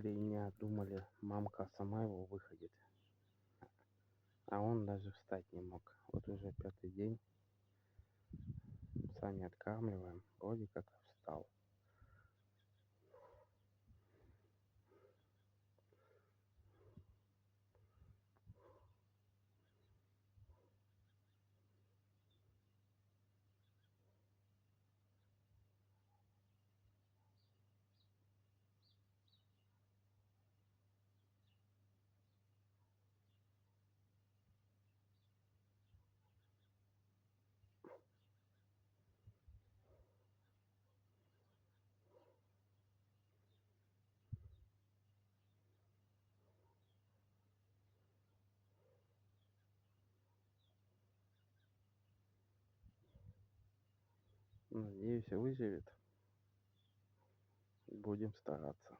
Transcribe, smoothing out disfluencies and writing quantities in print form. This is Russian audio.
3 дня думали, мамка сама его выходит, а он даже встать не мог. Вот уже 5-й день сами откармливаем, вроде как встал. Надеюсь, выживет. Будем стараться.